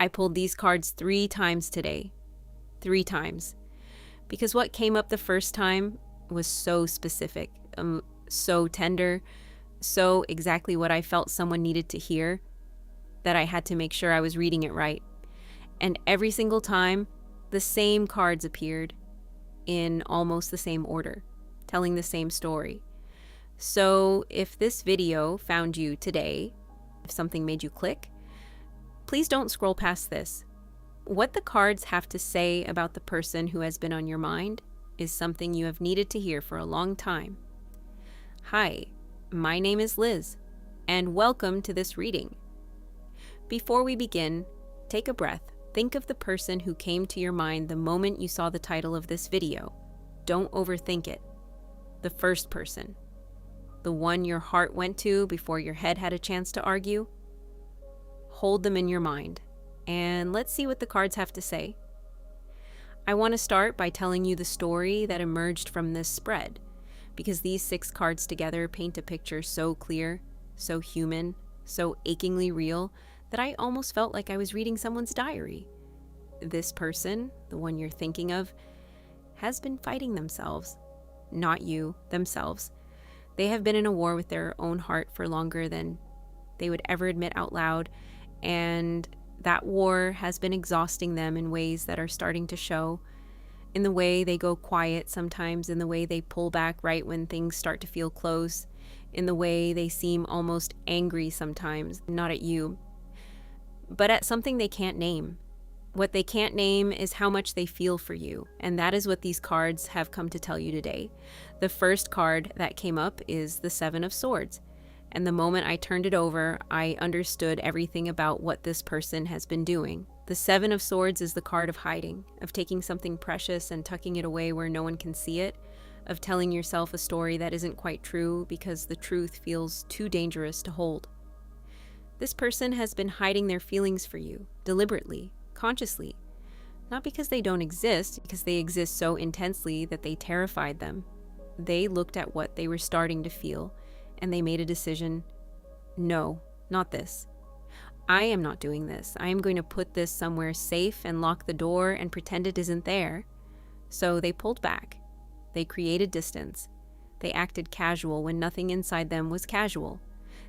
I pulled these cards 3 times today. 3 times. Because what came up the first time was so specific, so tender, so exactly what I felt someone needed to hear that I had to make sure I was reading it right. And every single time, the same cards appeared in almost the same order, telling the same story. So if this video found you today, if something made you click, please don't scroll past this. What the cards have to say about the person who has been on your mind is something you have needed to hear for a long time. Hi, my name is Liz, and welcome to this reading. Before we begin, take a breath. Think of the person who came to your mind the moment you saw the title of this video. Don't overthink it. The first person. The one your heart went to before your head had a chance to argue. Hold them in your mind, and let's see what the cards have to say. I want to start by telling you the story that emerged from this spread, because these 6 cards together paint a picture so clear, so human, so achingly real, that I almost felt like I was reading someone's diary. This person, the one you're thinking of, has been fighting themselves. Not you, themselves. They have been in a war with their own heart for longer than they would ever admit out loud, and that war has been exhausting them in ways that are starting to show, in the way they go quiet sometimes, in the way they pull back right when things start to feel close, in the way they seem almost angry sometimes, not at you, but at something they can't name. What they can't name is how much they feel for you, and that is what these cards have come to tell you today. The first card that came up is the 7 of Swords, and the moment I turned it over, I understood everything about what this person has been doing. The 7 of Swords is the card of hiding, of taking something precious and tucking it away where no one can see it, of telling yourself a story that isn't quite true because the truth feels too dangerous to hold. This person has been hiding their feelings for you, deliberately, consciously. Not because they don't exist, because they exist so intensely that they terrified them. They looked at what they were starting to feel, and they made a decision. No, not this. I am not doing this. I am going to put this somewhere safe and lock the door and pretend it isn't there. So they pulled back. They created distance. They acted casual when nothing inside them was casual.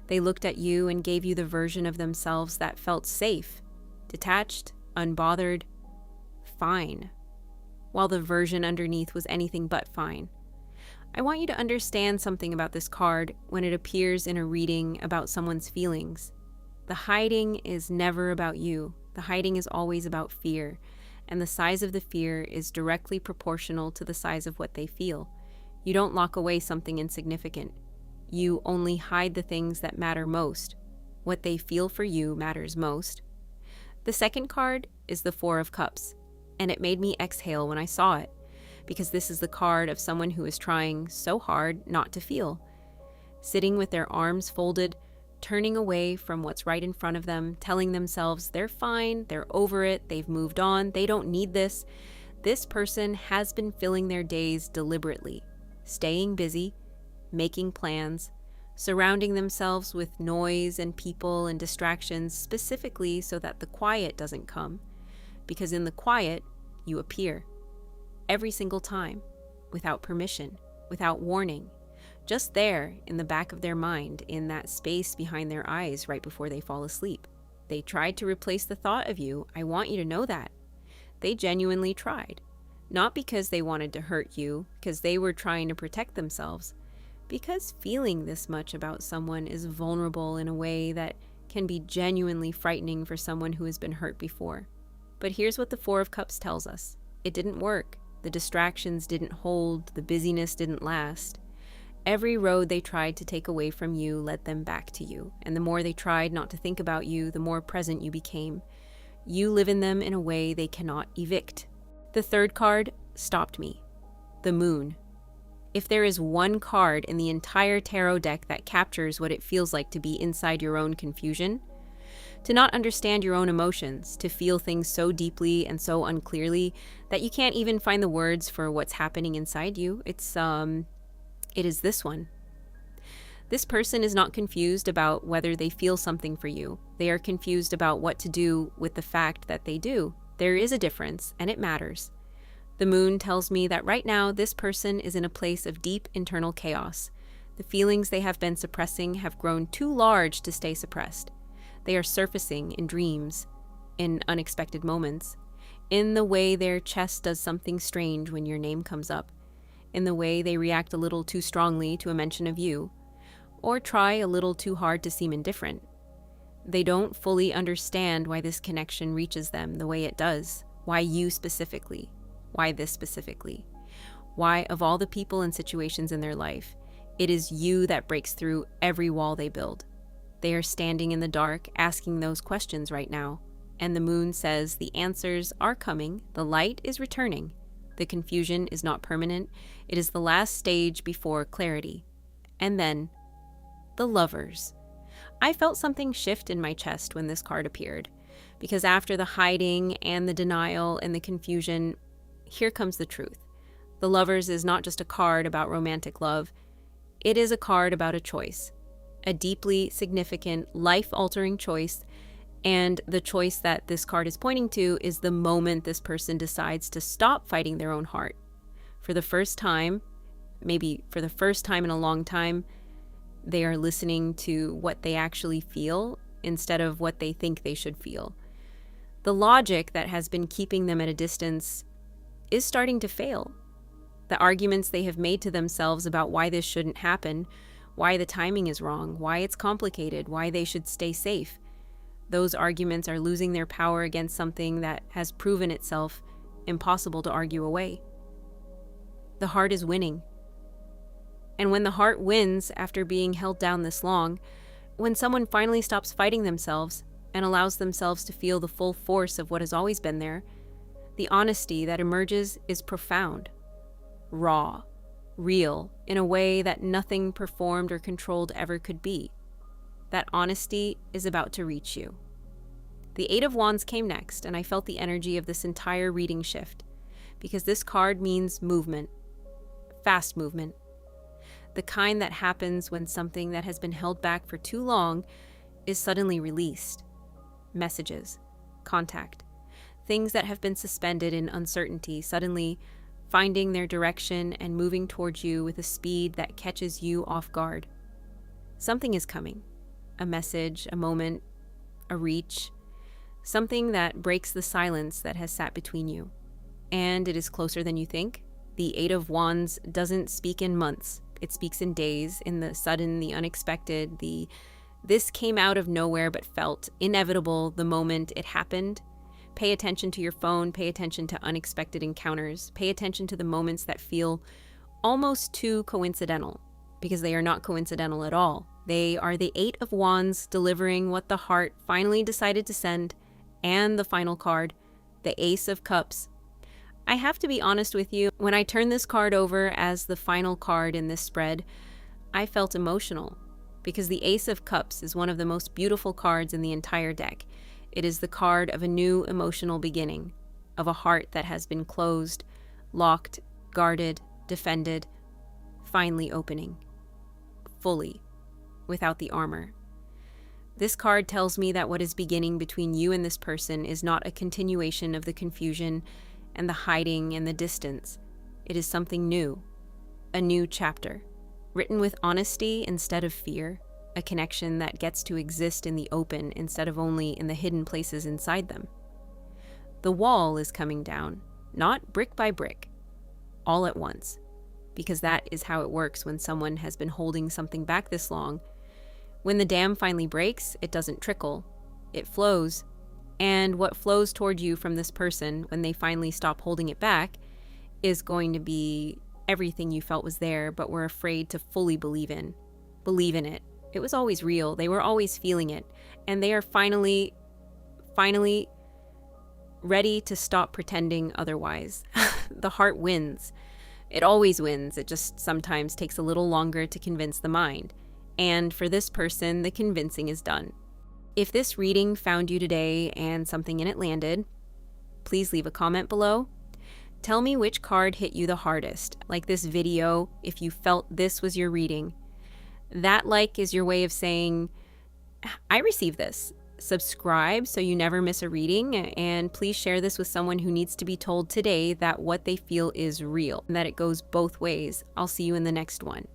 They looked at you and gave you the version of themselves that felt safe, detached, unbothered, fine, while the version underneath was anything but fine. I want you to understand something about this card when it appears in a reading about someone's feelings. The hiding is never about you. The hiding is always about fear, and the size of the fear is directly proportional to the size of what they feel. You don't lock away something insignificant. You only hide the things that matter most. What they feel for you matters most. The second card is the 4 of Cups, and it made me exhale when I saw it, because this is the card of someone who is trying so hard not to feel. Sitting with their arms folded, turning away from what's right in front of them, telling themselves they're fine, they're over it, they've moved on, they don't need this. This person has been filling their days deliberately, staying busy, making plans, surrounding themselves with noise and people and distractions specifically so that the quiet doesn't come. Because in the quiet, you appear. Every single time, without permission, without warning, just there in the back of their mind, in that space behind their eyes right before they fall asleep. They tried to replace the thought of you. I want you to know that. They genuinely tried. Not because they wanted to hurt you, because they were trying to protect themselves. Because feeling this much about someone is vulnerable in a way that can be genuinely frightening for someone who has been hurt before. But here's what the 4 of Cups tells us. It didn't work. The distractions didn't hold. The busyness didn't last. Every road they tried to take away from you led them back to you. And the more they tried not to think about you, the more present you became. You live in them in a way they cannot evict. The third card stopped me. The Moon. If there is one card in the entire tarot deck that captures what it feels like to be inside your own confusion, to not understand your own emotions, to feel things so deeply and so unclearly that you can't even find the words for what's happening inside you, it is this one. This person is not confused about whether they feel something for you. They are confused about what to do with the fact that they do. There is a difference, and it matters. The moon tells me that right now this person is in a place of deep internal chaos. The feelings they have been suppressing have grown too large to stay suppressed. They are surfacing in dreams, in unexpected moments, in the way their chest does something strange when your name comes up, in the way they react a little too strongly to a mention of you, or try a little too hard to seem indifferent. They don't fully understand why this connection reaches them the way it does, why you specifically, why this specifically, why of all the people and situations in their life, it is you that breaks through every wall they build. They are standing in the dark asking those questions right now, and the moon says the answers are coming, the light is returning, the confusion is not permanent, it is the last stage before clarity. And then, the Lovers. I felt something shift in my chest when this card appeared, because after the hiding and the denial and the confusion, here comes the truth. The Lovers is not just a card about romantic love, it is a card about a choice, a deeply significant, life-altering choice, and the choice that this card is pointing to is the moment this person decides to stop fighting their own heart. For the first time, maybe for the first time in a long time, they are listening to what they actually feel instead of what they think they should feel. The logic that has been keeping them at a distance is starting to fail. The arguments they have made to themselves about why this shouldn't happen, why the timing is wrong, why it's complicated, why they should stay safe, those arguments are losing their power against something that has proven itself impossible to argue away. The heart is winning. And when the heart wins after being held down this long, when someone finally stops fighting themselves and allows themselves to feel the full force of what has always been there, the honesty that emerges is profound, raw, real, in a way that nothing performed or controlled ever could be. That honesty is about to reach you. The Eight of Wands came next, and I felt the energy of this entire reading shift, because this card means movement, fast movement. The kind that happens when something that has been held back for too long is suddenly released. Messages, contact, things that have been suspended in uncertainty suddenly finding their direction and moving towards you with a speed that catches you off guard. Something is coming. A message, a moment, a reach, something that breaks the silence that has sat between you. And it is closer than you think. The Eight of Wands doesn't speak in months. It speaks in days, in the sudden, the unexpected, this came out of nowhere but felt inevitable the moment it happened. Pay attention to your phone, pay attention to unexpected encounters, pay attention to the moments that feel almost too coincidental, because they are not coincidental at all. They are the Eight of Wands delivering what the heart finally decided to send, and the final card, the Ace of Cups. I have to be honest with you, when I turned this card over as the final card in this spread, I felt emotional, because the Ace of Cups is one of the most beautiful cards in the entire deck. It is the card of a new emotional beginning, of a heart that has been closed, locked, guarded, defended, finally opening, fully, without the armor. This card tells me that what is beginning between you and this person is not a continuation of the confusion and the hiding and the distance. It is something new, a new chapter, written with honesty instead of fear, a connection that gets to exist in the open instead of only in the hidden places inside them. The wall is coming down, not brick by brick, all at once, because that is how it works when someone has been holding something back this long. When the dam finally breaks, it doesn't trickle, it flows. And what flows toward you from this person when they finally stop holding it back is going to be everything you felt was there but were afraid to fully believe in. Believe in it. It was always real. They were always feeling it. And they are finally ready to stop pretending otherwise. The heart wins. It always wins. It just sometimes takes a little longer to convince the mind. And for this person, the convincing is done. If this reading found you today and something in it landed, please leave a comment below. Tell me which card hit you the hardest, like this video, if you felt this was your reading. That like is your way of saying, I receive this. Subscribe so you never miss a reading, and please share this with someone who needs to be told today that what they feel is real, and that it goes both ways. I'll see you in the next one.